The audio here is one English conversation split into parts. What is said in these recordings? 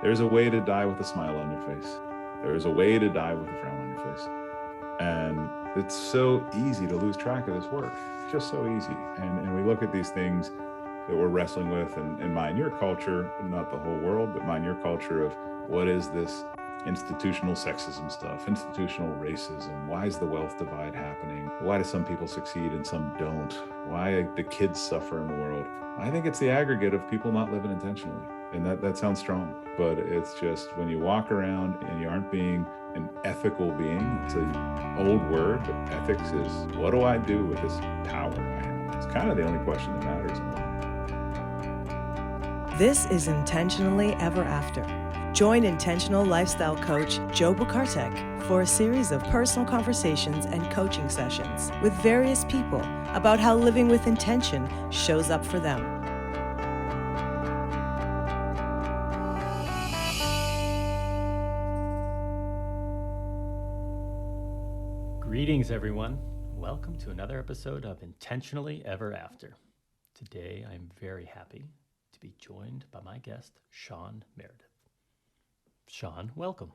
There's a way to die with a smile on your face. There's a way to die with a frown on your face. And it's so easy to lose track of this work. It's just so easy. And we look at these things that we're wrestling with in my and your culture, not the whole world, but my and your culture of what is this institutional sexism stuff, institutional racism. Why is the wealth divide happening? Why do some people succeed and some don't? Why do kids suffer in the world? I think it's the aggregate of people not living intentionally. And that sounds strong, but it's just when you walk around and you aren't being an ethical being, it's an old word, but ethics is what do I do with this power I have? It's kind of the only question that matters in life. This is Intentionally Ever After. Join intentional lifestyle coach Joe Bukartek for a series of personal conversations and coaching sessions with various people about how living with intention shows up for them. Greetings, everyone. Welcome to another episode of Intentionally Ever After. Today, I'm very happy to be joined by my guest, Shawn Meredith. Shawn, welcome.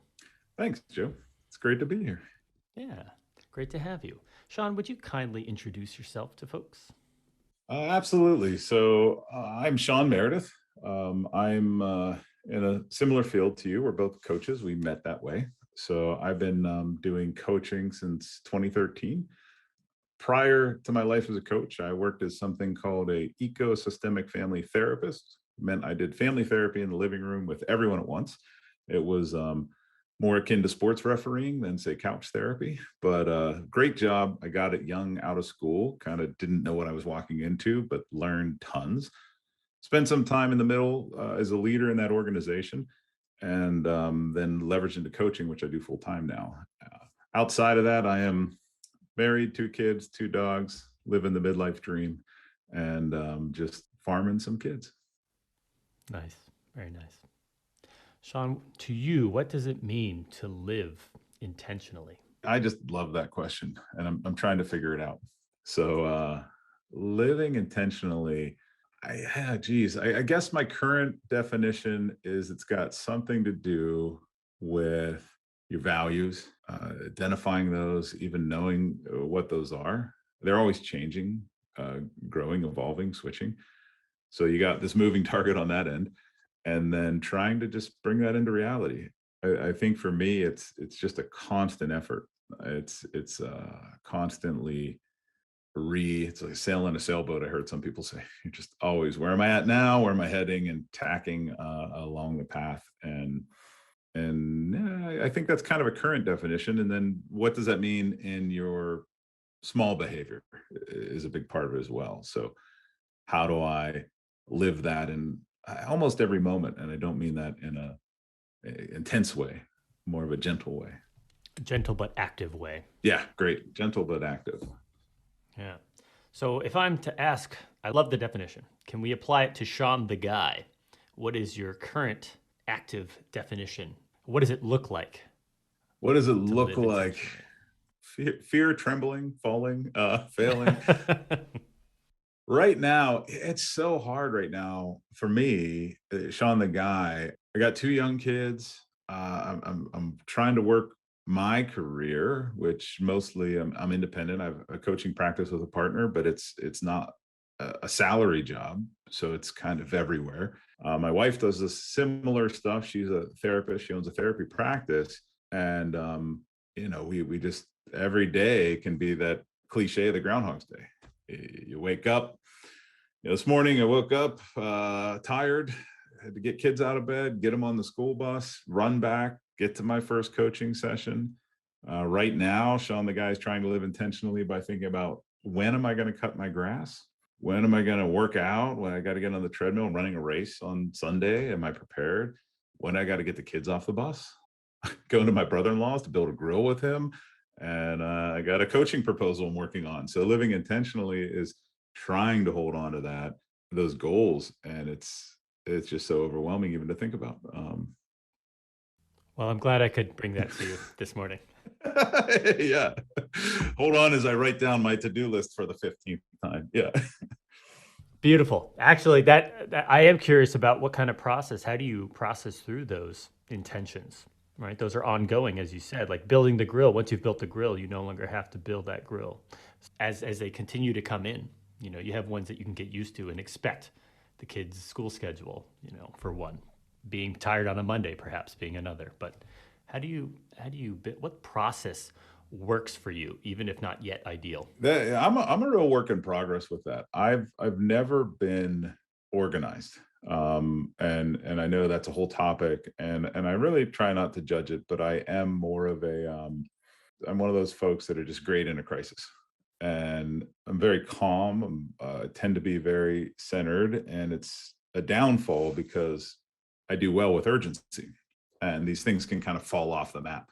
Thanks, Joe. It's great to be here. Yeah, great to have you. Shawn, would you kindly introduce yourself to folks? Absolutely. So I'm Shawn Meredith. I'm in a similar field to you. We're both coaches. We met that way. So I've been doing coaching since 2013. Prior to my life as a coach, I worked as something called a ecosystemic family therapist. It meant I did family therapy in the living room with everyone at once. It was more akin to sports refereeing than, say, couch therapy, but great job. I got it young out of school, kind of didn't know what I was walking into, but learned tons. Spent some time in the middle as a leader in that organization, and then leveraged into coaching, which I do full time now. Outside of that, I am married, 2 kids, 2 dogs, living the midlife dream, and just farming some kids. Nice, very nice. Shawn, to you, what does it mean to live intentionally? I just love that question, and I'm trying to figure it out. So living intentionally, I guess my current definition is it's got something to do with your values, identifying those, even knowing what those are. They're always changing, growing, evolving, switching. So you got this moving target on that end, and then trying to just bring that into reality. I think for me, it's just a constant effort. It's constantly it's like sailing a sailboat. I heard some people say, you're just always, where am I at now? Where am I heading? And tacking along the path. And I think that's kind of a current definition. And then what does that mean in your small behavior is a big part of it as well. So how do I live that in almost every moment? And I don't mean that in a intense way, more of a gentle way. Gentle but active way. Yeah, great. Gentle but active. Yeah. So if I'm to ask, I love the definition. Can we apply it to Shawn the guy? What is your current active definition? What does it look like? What does it look like? Fear, trembling, falling, failing. Right now, it's so hard right now for me, Shawn the guy. I got 2 young kids. I'm trying to work my career, which mostly I'm independent. I have a coaching practice with a partner, but it's not a salary job, so it's kind of everywhere. My wife does this similar stuff. She's a therapist. She owns a therapy practice, and we just every day can be that cliche of the Groundhog's Day. You wake up. This morning I woke up tired. Had to get kids out of bed, get them on the school bus, run back, get to my first coaching session. Right now, Shawn the guy is trying to live intentionally by thinking about, when am I going to cut my grass? When am I going to work out? When I got to get on the treadmill, running a race on Sunday, am I prepared? When I got to get the kids off the bus, going to my brother-in-law's to build a grill with him. And I got a coaching proposal I'm working on. So living intentionally is trying to hold on to those goals. And it's just so overwhelming even to think about. Well, I'm glad I could bring that to you this morning. Yeah. Hold on as I write down my to-do list for the 15th time. Yeah. Beautiful. Actually, that I am curious about what kind of process. How do you process through those intentions? Right, those are ongoing, as you said. Like building the grill. Once you've built the grill, you no longer have to build that grill. As they continue to come in, you have ones that you can get used to and expect. The kids' school schedule, for one, being tired on a Monday, perhaps being another. But what process works for you, even if not yet ideal? I'm a real work in progress with that. I've never been organized. And I know that's a whole topic, and I really try not to judge it, but I am more of I'm one of those folks that are just great in a crisis. And I'm very calm. I tend to be very centered, and it's a downfall because I do well with urgency, and these things can kind of fall off the map.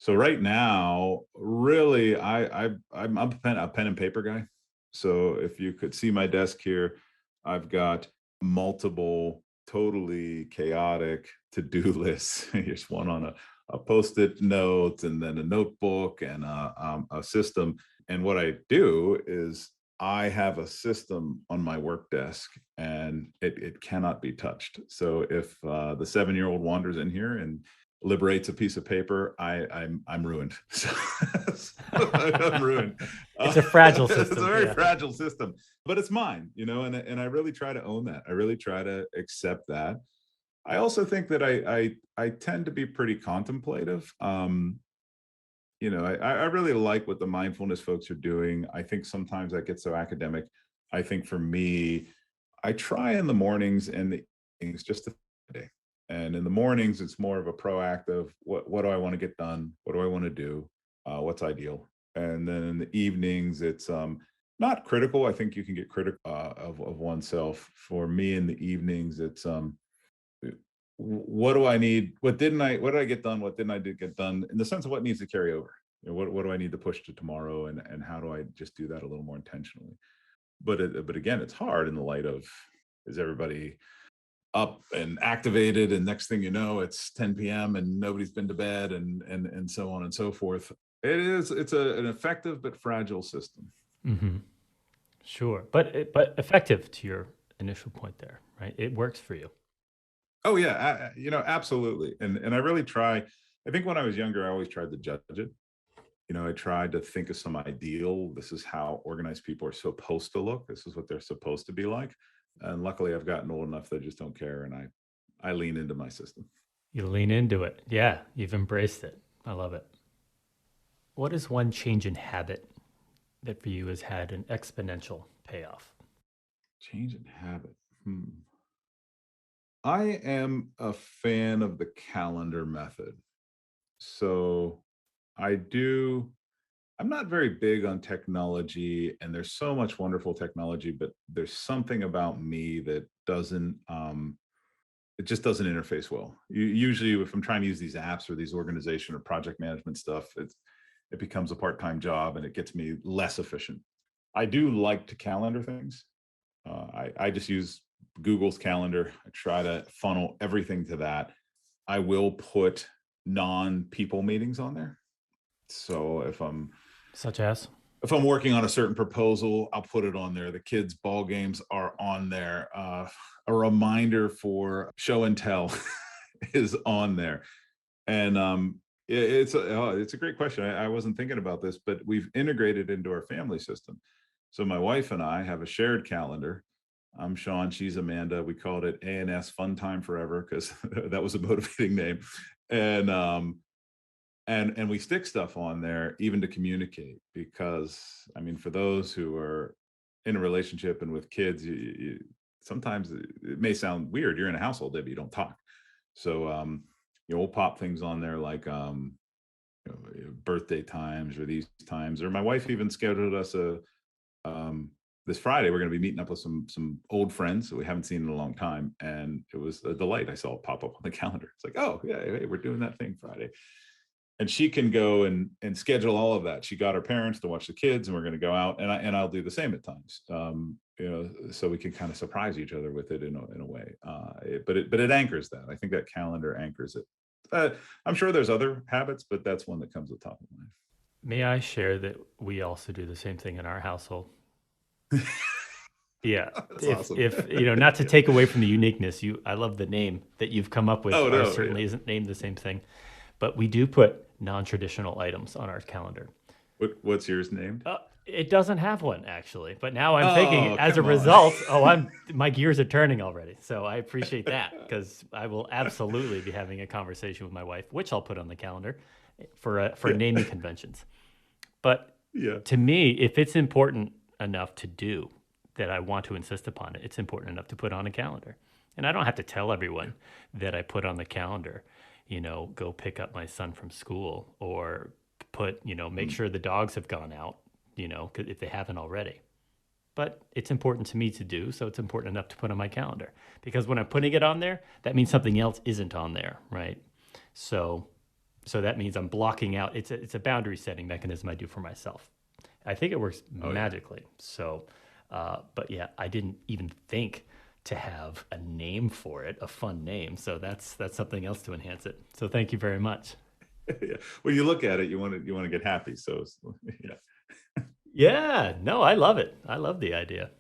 So right now, really, I'm a pen and paper guy. So if you could see my desk here, I've got multiple totally chaotic to-do lists. Here's one on a post-it note, and then a notebook, and a system. And what I do is I have a system on my work desk, and it cannot be touched. So if the 7-year-old wanders in here and liberates a piece of paper, I'm ruined. So, I'm ruined. It's a fragile system. It's a very fragile system, but it's mine, and I really try to own that. I really try to accept that. I also think that I tend to be pretty contemplative. I really like what the mindfulness folks are doing. I think sometimes that gets so academic. I think for me, I try in the mornings and the evenings just to day. And in the mornings, it's more of a proactive, what do I want to get done? What do I want to do? What's ideal? And then in the evenings, it's not critical. I think you can get critical of oneself. For me in the evenings, it's what do I need? What did I get done? What didn't I get done? In the sense of what needs to carry over. What do I need to push to tomorrow? And how do I just do that a little more intentionally? But again, it's hard in the light of, is everybody up and activated, and next thing you know, it's 10 p.m. and nobody's been to bed, and so on and so forth. It's an effective but fragile system. Mm-hmm. Sure, but effective, to your initial point there, right? It works for you. Oh yeah, absolutely. And I really try. I think when I was younger, I always tried to judge it. I tried to think of some ideal. This is how organized people are supposed to look. This is what they're supposed to be like. And luckily, I've gotten old enough that I just don't care, and I lean into my system. You lean into it. Yeah, you've embraced it. I love it. What is one change in habit that for you has had an exponential payoff? Change in habit. I am a fan of the calendar method. So I'm not very big on technology, and there's so much wonderful technology, but there's something about me that it just doesn't interface well. Usually, if I'm trying to use these apps or these organization or project management stuff, it becomes a part-time job, and it gets me less efficient. I do like to calendar things. I just use Google's calendar. I try to funnel everything to that. I will put non-people meetings on there. So if I'm working on a certain proposal, I'll put it on there. The kids' ball games are on there. A reminder for show and tell is on there. And it's a great question. I wasn't thinking about this, but we've integrated into our family system. So my wife and I have a shared calendar. I'm Shawn, she's Amanda. We called it A&S Fun Time Forever because that was a motivating name. And we stick stuff on there even to communicate, because I mean, for those who are in a relationship and with kids, sometimes it may sound weird. You're in a household that you don't talk. So we'll pop things on there like birthday times or these times. Or my wife even scheduled us this Friday, we're going to be meeting up with some old friends that we haven't seen in a long time. And it was a delight. I saw it pop up on the calendar. It's like, oh yeah, hey, we're doing that thing Friday. And she can go and schedule all of that. She got her parents to watch the kids, and we're going to go out, and I'll do the same at times. So we can kind of surprise each other with it in a way. But it anchors that. I think that calendar anchors it. I'm sure there's other habits, but that's one that comes at the top of mind. May I share that we also do the same thing in our household? Yeah. That's awesome. If not to take away from the uniqueness, I love the name that you've come up with. Oh, Ours no. certainly isn't named the same thing, but we do put non-traditional items on our calendar. What's yours named? It doesn't have one actually, but now I'm thinking Oh, as a come on. result, my gears are turning already. So I appreciate that because I will absolutely be having a conversation with my wife, which I'll put on the calendar for naming conventions. But Yeah. to me, if it's important enough to do that I want to insist upon it, it's important enough to put on a calendar. And I don't have to tell everyone that I put on the calendar, go pick up my son from school or make sure the dogs have gone out, if they haven't already. But it's important to me to do, so it's important enough to put on my calendar. Because when I'm putting it on there, that means something else isn't on there, right? So that means I'm blocking out. It's a boundary setting mechanism I do for myself. I think it works magically. So, but yeah, I didn't even think to have a name for it, a fun name. So that's something else to enhance it. So thank you very much. Yeah. When you look at it, you want to get happy. So yeah. Yeah, no, I love it. I love the idea.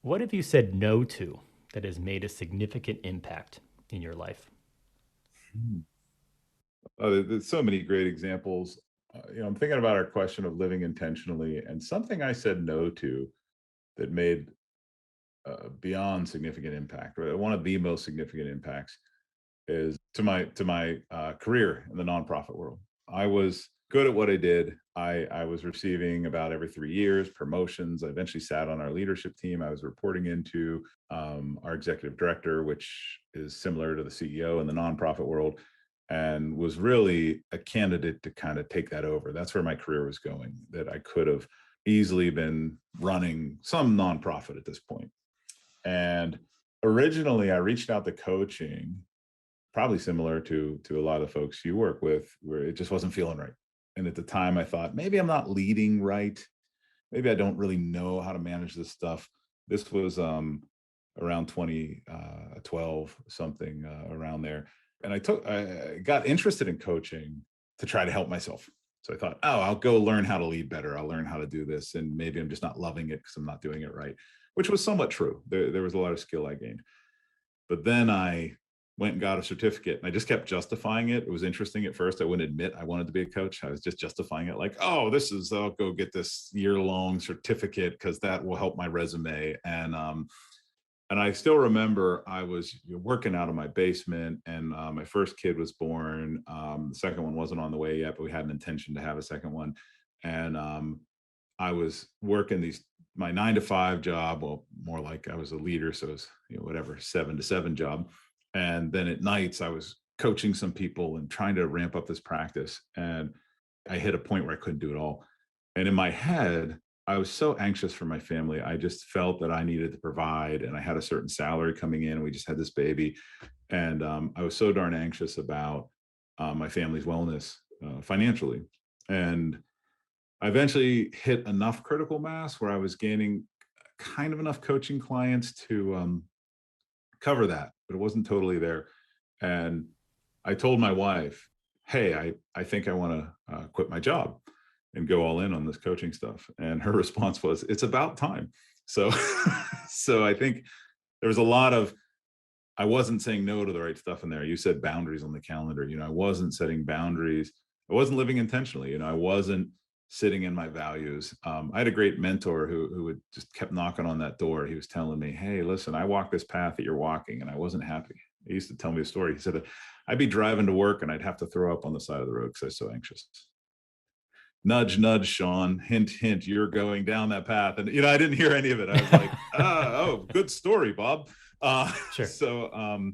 What have you said no to that has made a significant impact in your life? There's so many great examples. I'm thinking about our question of living intentionally, and something I said no to that made beyond significant impact. Right? One of the most significant impacts is to my career in the nonprofit world. I was good at what I did. I was receiving about every 3 years promotions. I eventually sat on our leadership team. I was reporting into our executive director, which is similar to the CEO in the nonprofit world, and was really a candidate to kind of take that over. That's where my career was going, that I could have easily been running some nonprofit at this point. And originally I reached out to coaching, probably similar to a lot of the folks you work with, where it just wasn't feeling right. And at the time I thought, maybe I'm not leading right. Maybe I don't really know how to manage this stuff. This was around 2012, something around there. And I got interested in coaching to try to help myself. So I thought, I'll go learn how to lead better. I'll learn how to do this. And maybe I'm just not loving it because I'm not doing it right, which was somewhat true. There was a lot of skill I gained. But then I went and got a certificate and I just kept justifying it. It was interesting at first. I wouldn't admit I wanted to be a coach. I was just justifying it like, I'll go get this year-long certificate because that will help my resume. And I still remember I was working out of my basement and my first kid was born. The second one wasn't on the way yet, but we had an intention to have a second one. And I was working my 9-to-5 job, well, more like I was a leader. So it was, 7-to-7 job. And then at nights I was coaching some people and trying to ramp up this practice. And I hit a point where I couldn't do it all. And in my head, I was so anxious for my family. I just felt that I needed to provide, and I had a certain salary coming in. And we just had this baby. And I was so darn anxious about my family's wellness financially. And I eventually hit enough critical mass where I was gaining kind of enough coaching clients to cover that, but it wasn't totally there. And I told my wife, hey, I think I want to quit my job and go all in on this coaching stuff. And her response was, it's about time. So, so I think there was a lot of, I wasn't saying no to the right stuff in there. You said boundaries on the calendar. I wasn't setting boundaries. I wasn't living intentionally. I wasn't sitting in my values. I had a great mentor who would just kept knocking on that door. He was telling me, hey, listen, I walk this path that you're walking, and I wasn't happy. He used to tell me a story. He said that I'd be driving to work and I'd have to throw up on the side of the road because I was so anxious. Nudge, nudge, Shawn, hint, hint, you're going down that path. And, I didn't hear any of it. I was like, oh, good story, Bob. Sure. So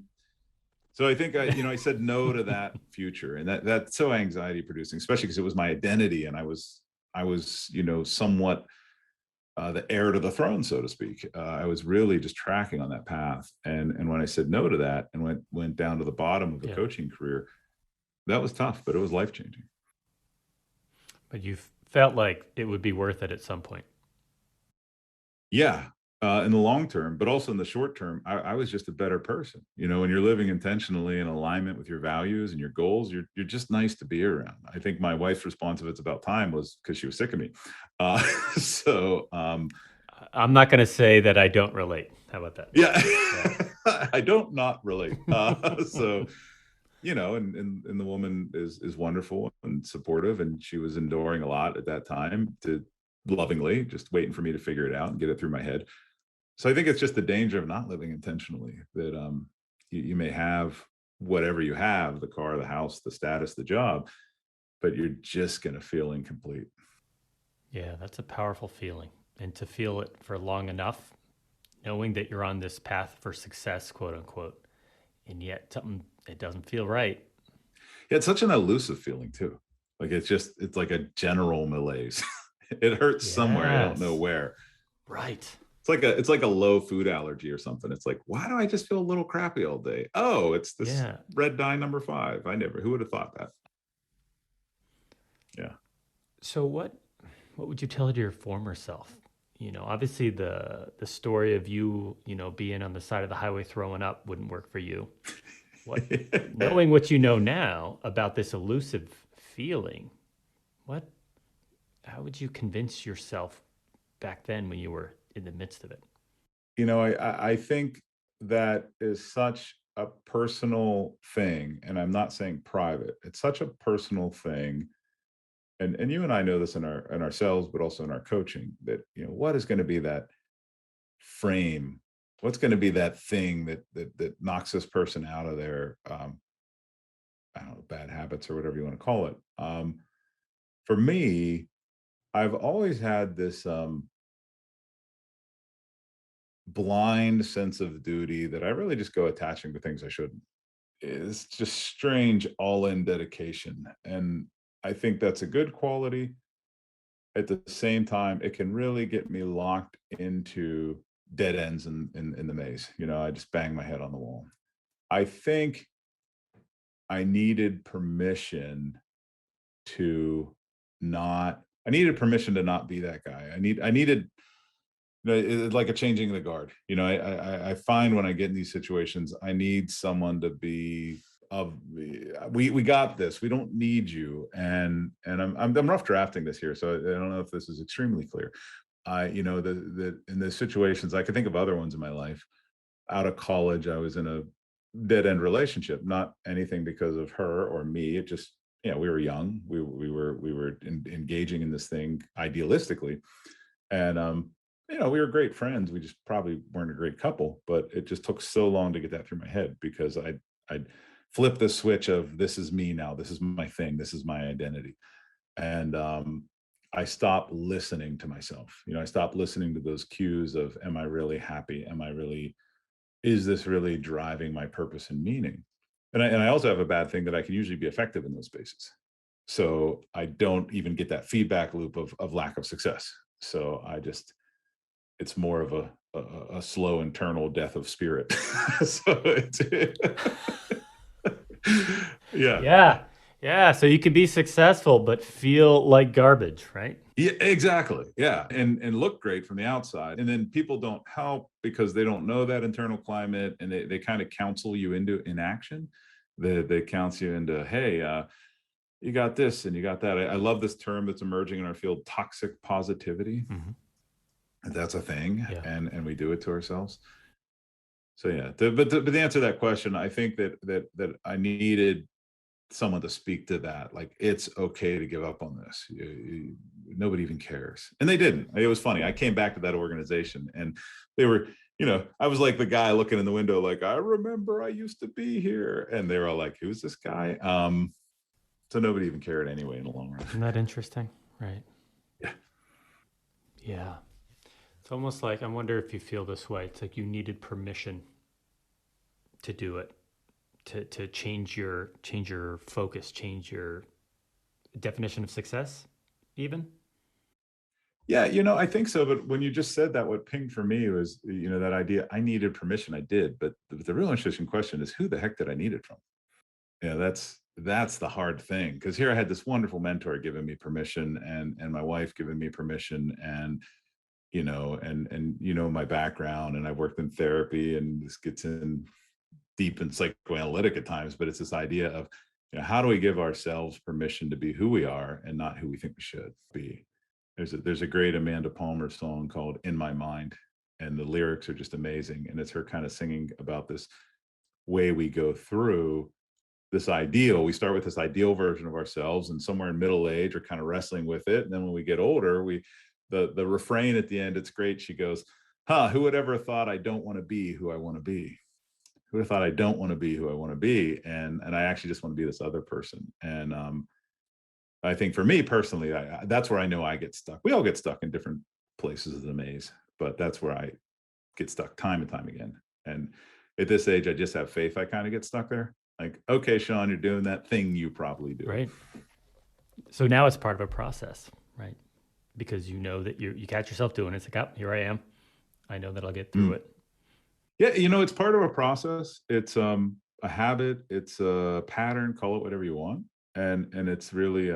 I think I said no to that future, and that's so anxiety producing, especially because it was my identity. And I was, somewhat the heir to the throne, so to speak. I was really just tracking on that path. And when I said no to that and went down to the bottom of the coaching career, that was tough, but it was life-changing. But you felt like it would be worth it at some point. Yeah, in the long term, but also in the short term, I was just a better person. When you're living intentionally in alignment with your values and your goals, you're just nice to be around. I think my wife's response of "it's about time" was because she was sick of me. I'm not going to say that I don't relate. How about that? Yeah. I don't not relate. So, and the woman is wonderful and supportive, and she was enduring a lot at that time, to lovingly just waiting for me to figure it out and get it through my head. So I think it's just the danger of not living intentionally, that you may have whatever you have, the car, the house, the status, the job, but you're just going to feel incomplete. Yeah, that's a powerful feeling. And to feel it for long enough, knowing that you're on this path for success, quote unquote, and yet something, it doesn't feel right. Yeah, it's such an elusive feeling too. Like it's like a general malaise. It hurts somewhere. I don't know Yes. where. Right. It's like a low food allergy or something. It's like, why do I just feel a little crappy all day? Oh, it's this Yeah. red dye number 5. Who would have thought that? Yeah. So what would you tell to your former self? Obviously the story of you, being on the side of the highway throwing up wouldn't work for you. Knowing what you know now about this elusive feeling, how would you convince yourself back then when you were in the midst of it? I think that is such a personal thing, and I'm not saying private. It's such a personal thing, and you and I know this in ourselves, but also in our coaching, that what is going to be that frame? What's going to be that thing that knocks this person out of their I don't know, bad habits or whatever you want to call it. For me, I've always had this blind sense of duty that I really just go attaching to things I shouldn't. It's just strange all-in dedication. And I think that's a good quality. At the same time, it can really get me locked into dead ends in the maze. I just bang my head on the wall. I think I needed permission to I needed permission to not be that guy. I needed it's like a changing of the guard. I find when I get in these situations, I need someone to be of we got this. We don't need you. And I'm rough drafting this here, so I don't know if this is extremely clear. The in the situations, I can think of other ones in my life. Out of college, I was in a dead end relationship. Not anything because of her or me. It just we were young. We were engaging in this thing idealistically, and we were great friends. We just probably weren't a great couple, but it just took so long to get that through my head, because I'd flip the switch of, this is me now, this is my thing, this is my identity. And I stopped listening to myself. I stopped listening to those cues of, am I really happy? Is this really driving my purpose and meaning? And I also have a bad thing that I can usually be effective in those spaces. So I don't even get that feedback loop of lack of success. So it's more of a slow internal death of spirit. So it's yeah. Yeah. So you can be successful, but feel like garbage, right? Yeah, exactly. Yeah. And look great from the outside. And then people don't help because they don't know that internal climate, and they kind of counsel you into inaction. They counsel you into, hey, you got this and you got that. I love this term that's emerging in our field, toxic positivity. Mm-hmm. That's a thing. Yeah. And we do it to ourselves. So yeah, but the answer to that question, I think that I needed someone to speak to that. Like, it's okay to give up on this. Nobody even cares, and they didn't. It was funny. I came back to that organization, and they were, I was like the guy looking in the window, like, I remember I used to be here, and they were all like, who's this guy? So nobody even cared anyway in the long run. Isn't that interesting? Right. Yeah. Yeah. It's almost like, I wonder if you feel this way. It's like you needed permission to do it, to change your focus, change your definition of success, even. Yeah, I think so. But when you just said that, what pinged for me was, that idea. I needed permission. I did, but the real interesting question is, who the heck did I need it from? That's the hard thing, because here I had this wonderful mentor giving me permission, and my wife giving me permission, and my background, and I worked in therapy, and this gets in deep in psychoanalytic at times, but it's this idea of, how do we give ourselves permission to be who we are and not who we think we should be? There's a great Amanda Palmer song called "In My Mind," and the lyrics are just amazing. And it's her kind of singing about this way we go through this ideal. We start with this ideal version of ourselves, and somewhere in middle age, we're kind of wrestling with it. And then when we get older, the refrain at the end, it's great. She goes, who would ever have thought I don't want to be who I want to be? Who would have thought I don't want to be who I want to be? And I actually just want to be this other person. And I think for me personally, that's where I know I get stuck. We all get stuck in different places of the maze, but that's where I get stuck time and time again. And at this age, I just have faith I kind of get stuck there. Like, okay, Shawn, you're doing that thing you probably do. Right. So now it's part of a process, right? Because you know that you catch yourself doing it. It's like, oh, here I am. I know that I'll get through it. Yeah, it's part of a process. It's a habit. It's a pattern. Call it whatever you want. And it's really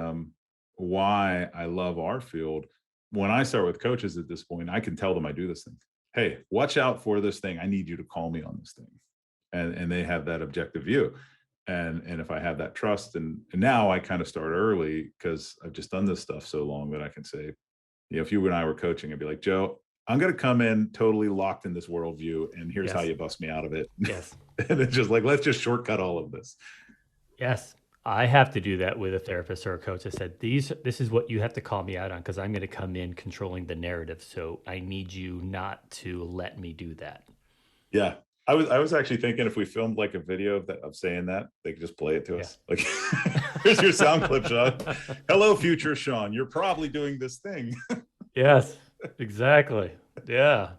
why I love our field. When I start with coaches at this point, I can tell them I do this thing. Hey, watch out for this thing. I need you to call me on this thing. And they have that objective view. And if I have that trust, and now I kind of start early because I've just done this stuff so long that I can say, if you and I were coaching, I'd be like, Joe, I'm going to come in totally locked in this worldview, and here's how you bust me out of it. Yes. And it's just like, let's just shortcut all of this. Yes. I have to do that with a therapist or a coach. I said, this is what you have to call me out on, because I'm going to come in controlling the narrative. So I need you not to let me do that. Yeah. I was actually thinking if we filmed like a video of saying that, they could just play it to us. Like, here's your sound clip, Shawn. Hello, future Shawn. You're probably doing this thing. Yes, exactly. Yeah.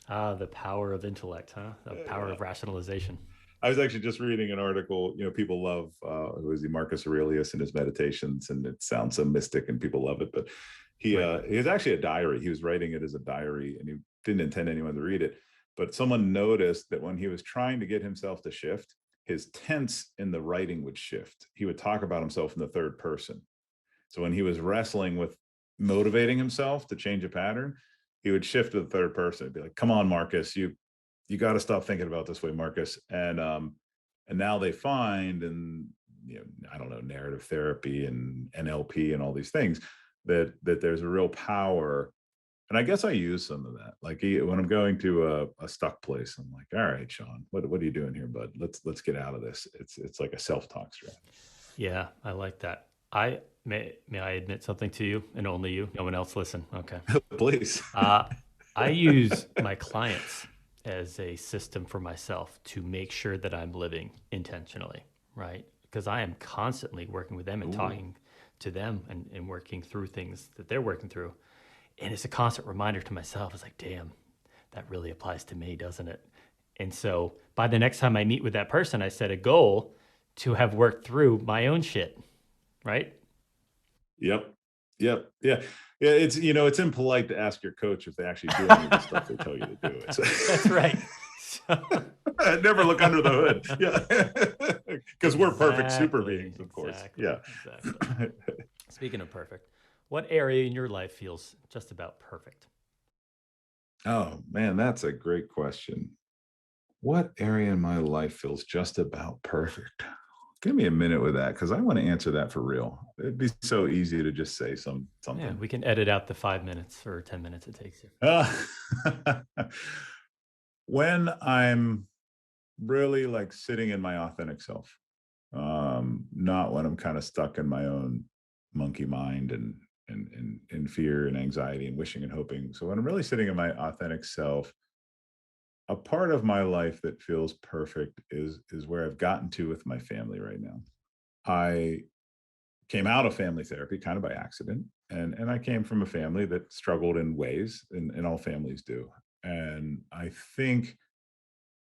The power of intellect, huh? The power of rationalization. I was actually just reading an article. People love who is he, Marcus Aurelius and his meditations, and it sounds so mystic, and people love it. But he has actually a diary. He was writing it as a diary, and he didn't intend anyone to read it. But someone noticed that when he was trying to get himself to shift, his tense in the writing would shift. He would talk about himself in the third person. So when he was wrestling with motivating himself to change a pattern, he would shift to the third person. It'd be like, "Come on, Marcus, you got to stop thinking about this way, Marcus." And now they find, and I don't know, narrative therapy and NLP and all these things, that there's a real power. And I guess I use some of that. Like when I'm going to a stuck place, I'm like, all right, Shawn, what are you doing here, bud? Let's get out of this. It's like a self-talk strategy. Yeah, I like that. May I admit something to you, and only you? No one else listen. Okay. Please. I use my clients as a system for myself to make sure that I'm living intentionally, right? Because I am constantly working with them and talking to them and working through things that they're working through. And it's a constant reminder to myself. It's like, damn, that really applies to me, doesn't it? And so by the next time I meet with that person, I set a goal to have worked through my own shit, right? Yep. Yeah. It's it's impolite to ask your coach if they actually do any of the stuff they tell you to do. That's right. Never look under the hood. Yeah. Because we're perfect super beings, of course. Yeah. Exactly. Speaking of perfect, what area in your life feels just about perfect? Oh, man, that's a great question. What area in my life feels just about perfect? Give me a minute with that, because I want to answer that for real. It'd be so easy to just say something. Yeah, we can edit out the 5 minutes or 10 minutes it takes you. When I'm really like sitting in my authentic self, not when I'm kind of stuck in my own monkey mind and fear and anxiety and wishing and hoping. So when I'm really sitting in my authentic self, a part of my life that feels perfect is where I've gotten to with my family right now. I came out of family therapy kind of by accident, and I came from a family that struggled in ways, and all families do. And I think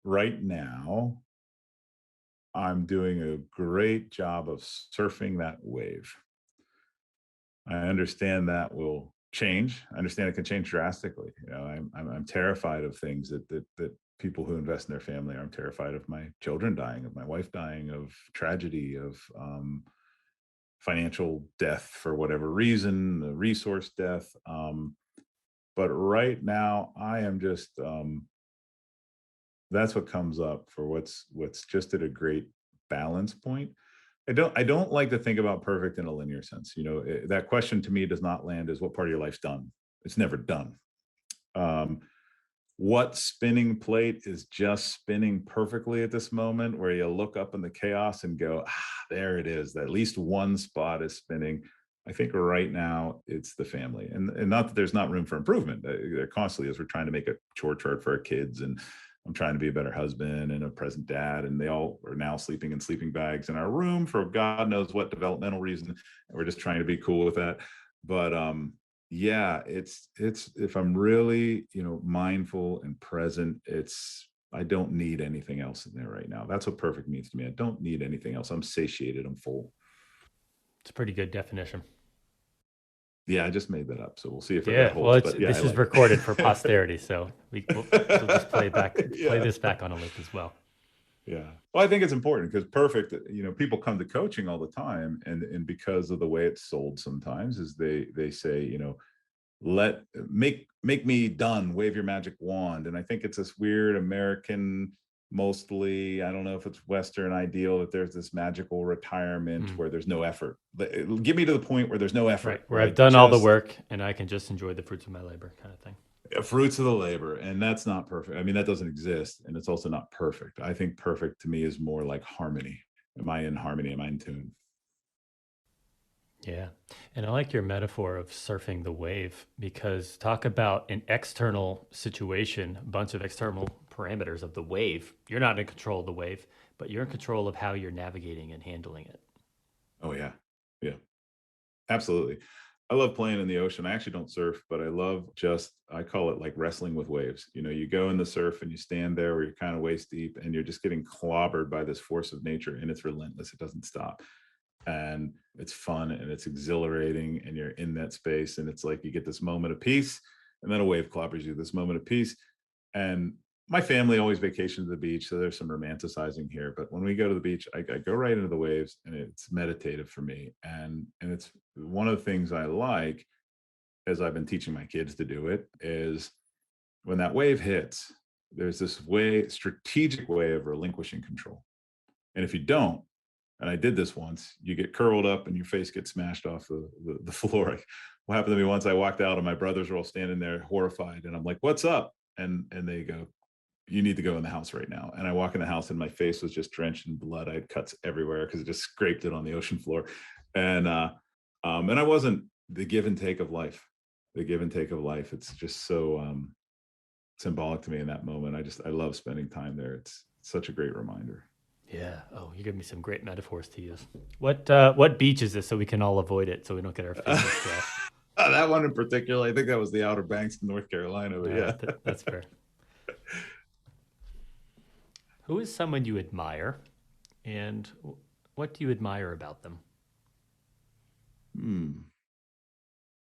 right now I'm doing a great job of surfing that wave. I understand that will change. I understand it can change drastically. I'm terrified of things that people who invest in their family are. I'm terrified of my children dying, of my wife dying, of tragedy, of financial death for whatever reason, the resource death. But right now, I am just that's what comes up for what's just at a great balance point. I don't like to think about perfect in a linear sense. That question to me does not land as what part of your life's done. It's never done. Um, what spinning plate is just spinning perfectly at this moment, where you look up in the chaos and go, there it is. At least one spot is spinning. I think right now it's the family, and not that there's not room for improvement. There constantly is. We're trying to make a chore chart for our kids, and I'm trying to be a better husband and a present dad, and they all are now sleeping in sleeping bags in our room for God knows what developmental reason. And we're just trying to be cool with that. But yeah, it's if I'm really, mindful and present, I don't need anything else in there right now. That's what perfect means to me. I don't need anything else. I'm satiated. I'm full. It's a pretty good definition. Yeah, I just made that up, so we'll see if that Yeah, well, holds. But yeah, this is recorded for posterity, so we'll just play this back on a loop as well. Yeah. Well, I think it's important because perfect, people come to coaching all the time, and because of the way it's sold sometimes is they say, make me done, wave your magic wand. And I think it's this weird American, mostly, I don't know if it's Western ideal, that there's this magical retirement where there's no effort. Get me to the point where there's no effort. Right, where I've done all the work and I can just enjoy the fruits of my labor, kind of thing. Fruits of the labor. And that's not perfect. I mean, that doesn't exist. And it's also not perfect. I think perfect to me is more like harmony. Am I in harmony? Am I in tune? Yeah. And I like your metaphor of surfing the wave, because talk about an external situation, a bunch of external parameters of the wave. You're not in control of the wave, but you're in control of how you're navigating and handling it. Oh, yeah. Yeah, absolutely. I love playing in the ocean. I actually don't surf, but I call it like wrestling with waves. You go in the surf and you stand there where you're kind of waist deep and you're just getting clobbered by this force of nature, and it's relentless. It doesn't stop. And it's fun and it's exhilarating, and you're in that space, and it's like you get this moment of peace, and then a wave clobbers you, this moment of peace. And my family always vacations to the beach, so there's some romanticizing here, but when we go to the beach, I go right into the waves, and it's meditative for me. And it's one of the things I like, as I've been teaching my kids to do it, is when that wave hits, there's this strategic way of relinquishing control. And if you don't, and I did this once, you get curled up and your face gets smashed off the floor. What happened to me once, I walked out and my brothers were all standing there horrified. And I'm like, what's up? And they go, you need to go in the house right now. And I walk in the house and my face was just drenched in blood. I had cuts everywhere because it just scraped it on the ocean floor. And I wasn't the give and take of life. The give and take of life. It's just so symbolic to me in that moment. I love spending time there. It's such a great reminder. Yeah. Oh, you give me some great metaphors to use. What beach is this, so we can all avoid it, so we don't get our faces stressed? That one in particular, I think that was the Outer Banks in North Carolina. But yeah, that's fair. Who is someone you admire, and what do you admire about them?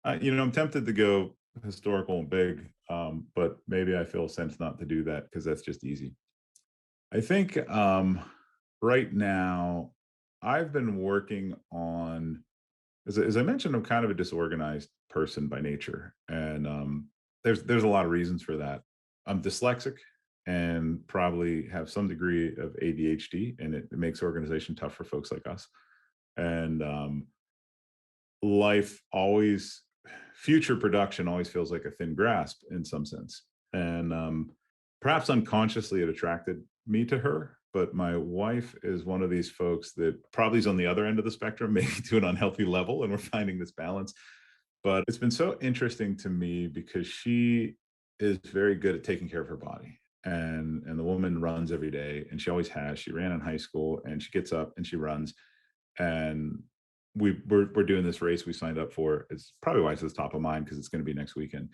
I'm tempted to go historical and big, but maybe I feel a sense not to do that because that's just easy. I think right now I've been working on, as I mentioned, I'm kind of a disorganized person by nature, and there's a lot of reasons for that. I'm dyslexic and probably have some degree of ADHD, and it makes organization tough for folks like us. And future production always feels like a thin grasp in some sense. And perhaps unconsciously it attracted me to her. But my wife is one of these folks that probably is on the other end of the spectrum, maybe to an unhealthy level, and we're finding this balance. But it's been so interesting to me because she is very good at taking care of her body. And the woman runs every day, and she always has. She ran in high school, and she gets up and she runs. And we're doing this race we signed up for. It's probably why it's top of mind, because it's going to be next weekend.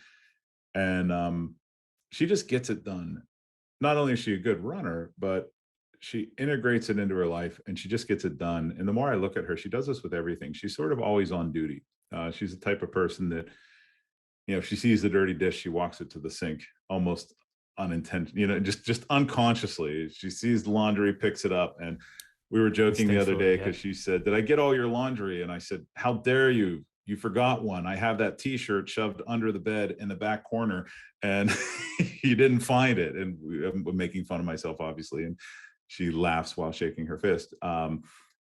And she just gets it done. Not only is she a good runner, but she integrates it into her life, and she just gets it done. And the more I look at her, she does this with everything. She's sort of always on duty. She's the type of person that, if she sees the dirty dish, she walks it to the sink almost unintentionally, just unconsciously. She sees laundry, picks it up. And we were joking the other day because she said, "Did I get all your laundry?" And I said, "How dare you? You forgot one. I have that T-shirt shoved under the bed in the back corner, and you didn't find it." And I'm making fun of myself, obviously. And she laughs while shaking her fist.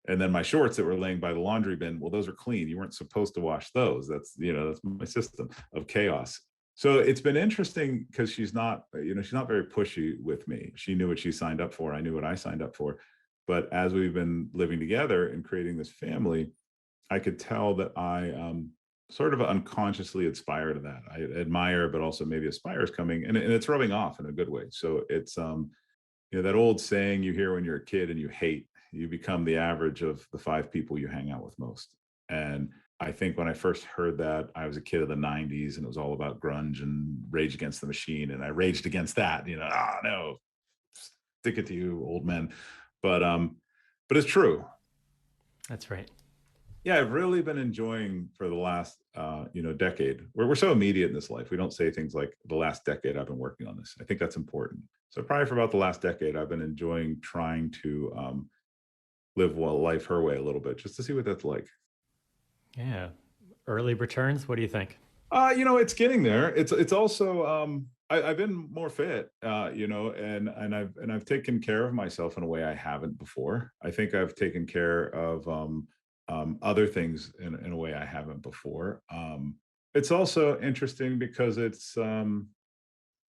And then my shorts that were laying by the laundry bin, well, those are clean. You weren't supposed to wash those. That's my system of chaos. So it's been interesting because she's not very pushy with me. She knew what she signed up for. I knew what I signed up for. But as we've been living together and creating this family, I could tell that I sort of unconsciously aspire to that. I admire, but also maybe aspire is coming, and it's rubbing off in a good way. So it's that old saying you hear when you're a kid and you hate, you become the average of the 5 people you hang out with most. And I think when I first heard that, I was a kid of the 90s and it was all about grunge and Rage Against the Machine. And I raged against that, no, stick it to you, old men. But it's true. That's right. Yeah, I've really been enjoying for the last, decade. We're so immediate in this life. We don't say things like the last decade I've been working on this. I think that's important. So probably for about the last decade, I've been enjoying trying to live life her way a little bit, just to see what that's like. Yeah. Early returns. What do you think? It's getting there. It's also I've been more fit, and I've taken care of myself in a way I haven't before. I think I've taken care of other things in a way I haven't before. It's also interesting because it's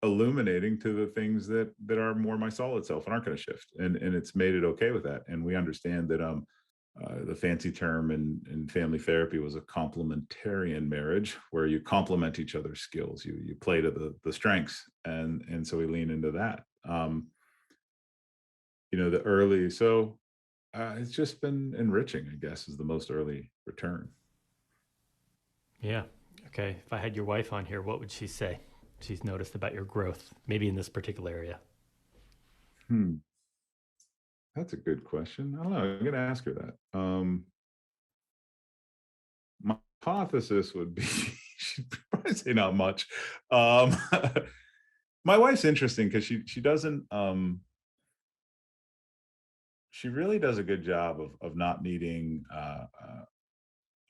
illuminating to the things that are more my solid self and aren't going to shift, and it's made it okay with that. And we understand that the fancy term in family therapy was a complementarian marriage, where you complement each other's skills. You play to the strengths, and so we lean into that. The early so it's just been enriching, I guess, is the most early return. Yeah. Okay. If I had your wife on here, what would she say she's noticed about your growth, maybe in this particular area? That's a good question. I don't know. I'm going to ask her that. My hypothesis would be she'd probably say not much. Um, my wife's interesting because she doesn't. She really does a good job of not needing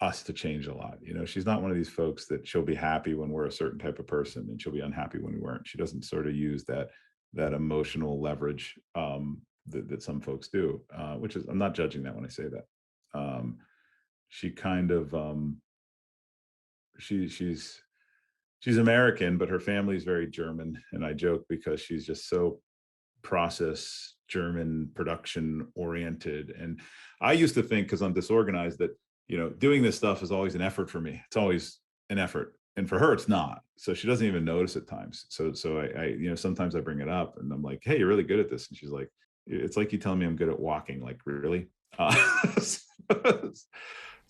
us to change a lot. She's not one of these folks that she'll be happy when we're a certain type of person and she'll be unhappy when we weren't. She doesn't sort of use that emotional leverage that some folks do, which is, I'm not judging that when I say that. She kind of she's American, but her family's very German, and I joke because she's just so process German production oriented. And I used to think, because I'm disorganized, that doing this stuff is always an effort for me. It's always an effort, and for her it's not. So she doesn't even notice at times. So I sometimes I bring it up and I'm like, hey, you're really good at this, and she's like, it's like you telling me I'm good at walking. Like, really? So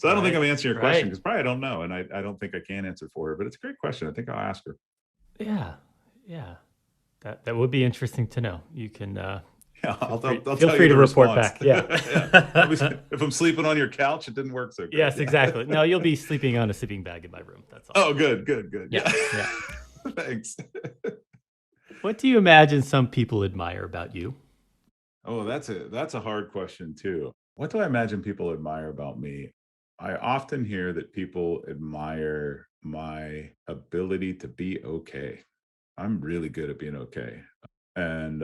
I don't think I'm answering your question, because probably I don't know, and I don't think I can answer for her, but it's a great question. I think I'll ask her. Yeah. That would be interesting to know. You can I'll feel free to report back. Yeah. If I'm sleeping on your couch, it didn't work so good. Yes, exactly. No, you'll be sleeping on a sleeping bag in my room. That's all. Oh, good. Yeah. Thanks. What do you imagine some people admire about you? Oh, that's a hard question too. What do I imagine people admire about me? I often hear that people admire my ability to be okay. I'm really good at being okay. And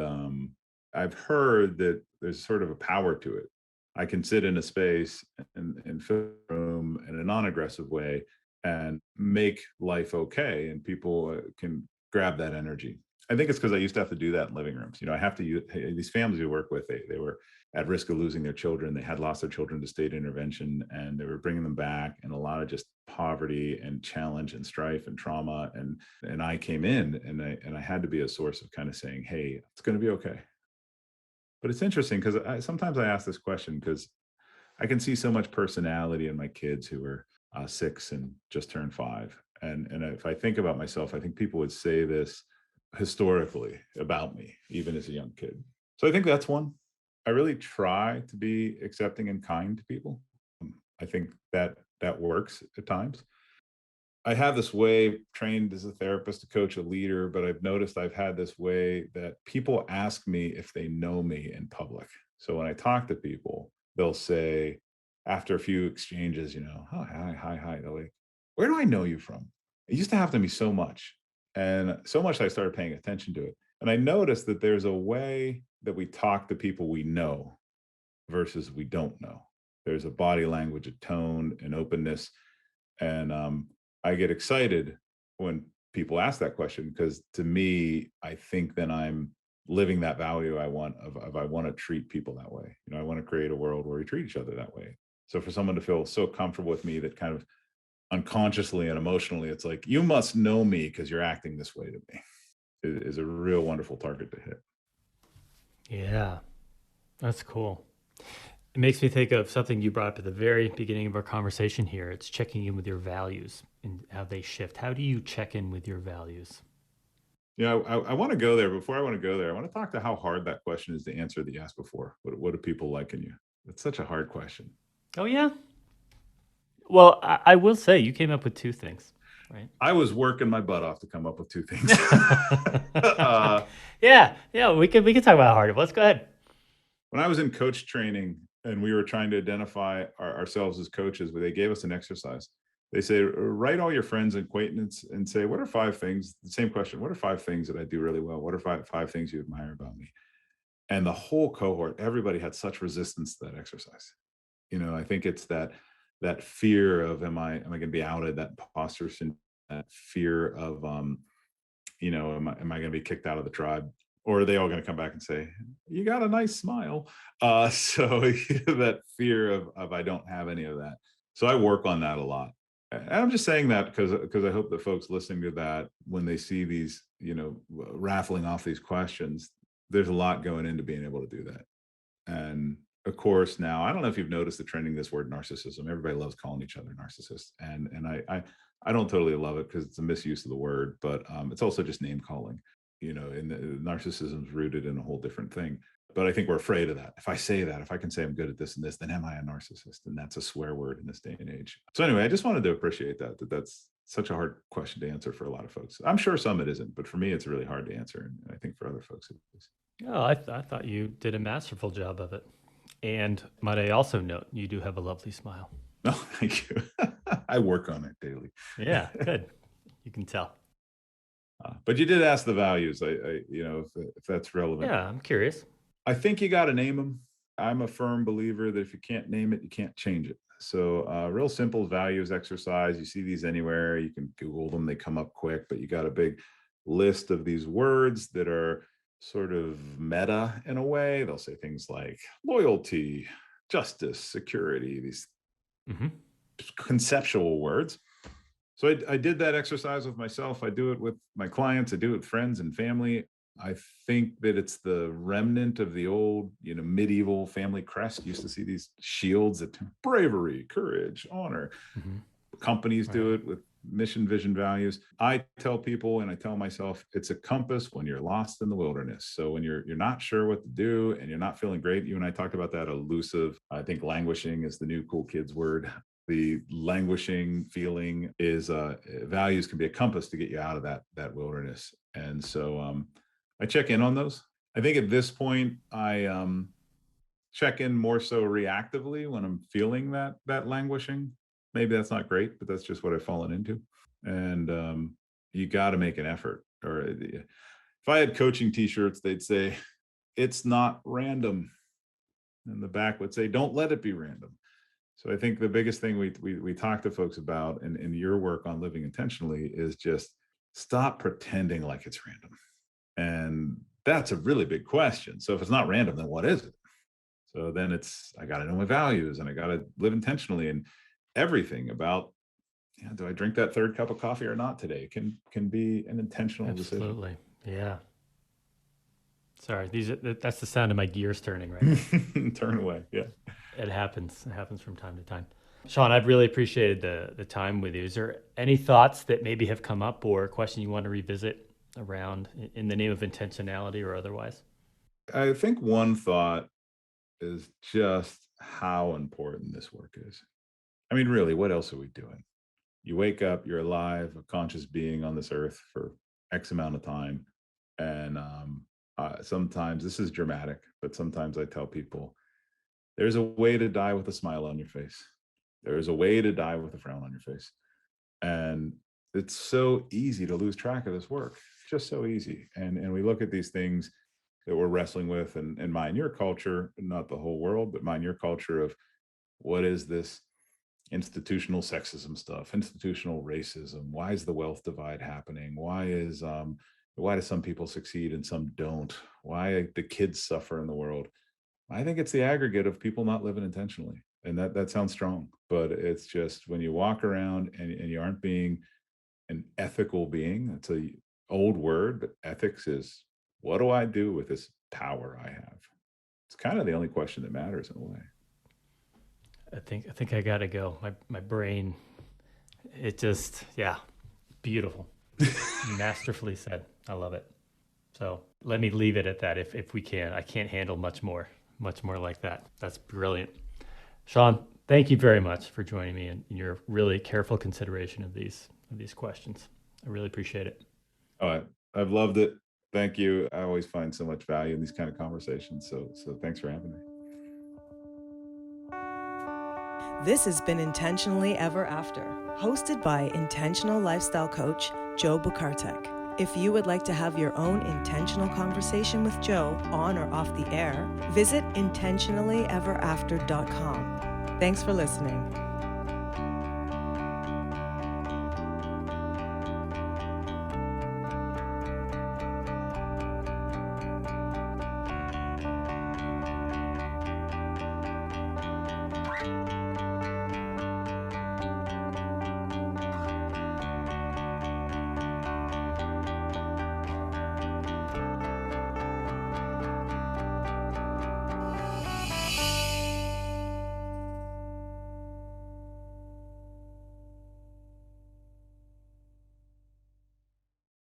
I've heard that there's sort of a power to it. I can sit in a space and fill a room in a non-aggressive way and make life okay, and people can grab that energy. I think it's because I used to have to do that in living rooms. I have to use these families we work with. They were at risk of losing their children. They had lost their children to state intervention, and they were bringing them back, and a lot of just poverty and challenge and strife and trauma. And I came in, and I had to be a source of kind of saying, hey, it's going to be okay. But it's interesting because sometimes I ask this question because I can see so much personality in my kids who are 6 and just turned 5. And if I think about myself, I think people would say this historically about me, even as a young kid. So I think that's one. I really try to be accepting and kind to people. I think that works at times. I have this way, trained as a therapist to coach a leader, but I've noticed I've had this way that people ask me if they know me in public. So when I talk to people, they'll say, after a few exchanges, oh, hi. They're like, where do I know you from? It used to happen to me so much. And so much that I started paying attention to it. And I noticed that there's a way that we talk to people we know versus we don't know. There's a body language, a tone, an openness. And I get excited when people ask that question, because to me, I think then I'm living that value I want of I want to treat people that way. I want to create a world where we treat each other that way. So for someone to feel so comfortable with me that kind of unconsciously and emotionally, it's like, you must know me because you're acting this way to me, is a real wonderful target to hit. Yeah, that's cool. It makes me think of something you brought up at the very beginning of our conversation here. It's checking in with your values and how they shift. How do you check in with your values? I want to go there. Before I want to go there, I want to talk to how hard that question is to answer that you asked before. What do people like in you? It's such a hard question. Oh, yeah. Well, I will say you came up with two things, right? I was working my butt off to come up with two things. Yeah, we can talk about how hard it was. Go ahead. When I was in coach training and we were trying to identify ourselves as coaches, they gave us an exercise. They say, write all your friends and acquaintances and say, what are 5 things? The same question. What are 5 things that I do really well? What are five things you admire about me? And the whole cohort, everybody had such resistance to that exercise. I think it's that fear of, am I going to be outed? That imposter syndrome, that fear of, am I going to be kicked out of the tribe? Or are they all going to come back and say, you got a nice smile? So that fear of I don't have any of that. So I work on that a lot. And I'm just saying that because I hope that folks listening to that, when they see these, raffling off these questions, there's a lot going into being able to do that. And of course, now, I don't know if you've noticed the trending, this word narcissism. Everybody loves calling each other narcissists. And I don't totally love it because it's a misuse of the word, but it's also just name calling, and narcissism is rooted in a whole different thing. But I think we're afraid of that. If I say that, if I can say I'm good at this and this, then am I a narcissist? And that's a swear word in this day and age. So anyway, I just wanted to appreciate that's such a hard question to answer for a lot of folks. I'm sure some it isn't, but for me, it's really hard to answer. And I think for other folks, it is. Oh, I thought you did a masterful job of it. And might I also note, you do have a lovely smile. No, thank you. I work on it daily. Yeah, good. You can tell. But you did ask the values. If that's relevant. Yeah, I'm curious. I think you got to name them. I'm a firm believer that if you can't name it, you can't change it. So real simple values exercise. You see these anywhere. You can Google them. They come up quick, but you got a big list of these words that are sort of meta in a way. They'll say things like loyalty, justice, security, these conceptual words. So I did that exercise with myself. I do it with my clients. I do it with friends and family. I think that it's the remnant of the old, medieval family crest. You used to see these shields that bravery, courage, honor. Companies do it with mission, vision, values. I tell people, and I tell myself, it's a compass when you're lost in the wilderness. So when you're not sure what to do and you're not feeling great, you and I talked about that elusive, I think languishing is the new cool kids word. The languishing feeling is values can be a compass to get you out of that wilderness. And so I check in on those. I think at this point, I check in more so reactively when I'm feeling that languishing. Maybe that's not great, but that's just what I've fallen into. And you got to make an effort. Or if I had coaching t-shirts, they'd say, it's not random. And the back would say, don't let it be random. So I think the biggest thing we talk to folks about in your work on living intentionally is just stop pretending like it's random. And that's a really big question. So if it's not random, then what is it? So then I got to know my values and I got to live intentionally, and everything about, do I drink that 3rd cup of coffee or not today can be an intentional decision. Absolutely. Yeah. Sorry, that's the sound of my gears turning right now. Turn away. Yeah. It happens. It happens from time to time. Shawn, I've really appreciated the time with you. Is there any thoughts that maybe have come up or a question you want to revisit around in the name of intentionality or otherwise? I think one thought is just how important this work is. I mean, really, what else are we doing? You wake up, you're alive, a conscious being on this earth for X amount of time. And sometimes this is dramatic, but sometimes I tell people, there's a way to die with a smile on your face. There's a way to die with a frown on your face. And it's so easy to lose track of this work. Just so easy. And we look at these things that we're wrestling with and mine your culture, not the whole world, but mine your culture of What is this institutional sexism stuff, institutional racism? Why is the wealth divide happening? Why do some people succeed and some don't? Why do kids suffer in the world? I think it's the aggregate of people not living intentionally. And that sounds strong, but it's just when you walk around and you aren't being an ethical being. It's a old word, but ethics is, what do I do with this power I have? It's kind of the only question that matters in a way. I think I gotta go. My brain, it just, yeah, beautiful. Masterfully said. I love it. So let me leave it at that if we can. I can't handle much more like that. That's brilliant. Shawn, thank you very much for joining me and your really careful consideration of these questions. I really appreciate it. Oh, I've loved it. Thank you. I always find so much value in these kind of conversations. So thanks for having me. This has been Intentionally Ever After, hosted by intentional lifestyle coach Joe Bukartek. If you would like to have your own intentional conversation with Joe on or off the air, visit intentionallyeverafter.com. Thanks for listening.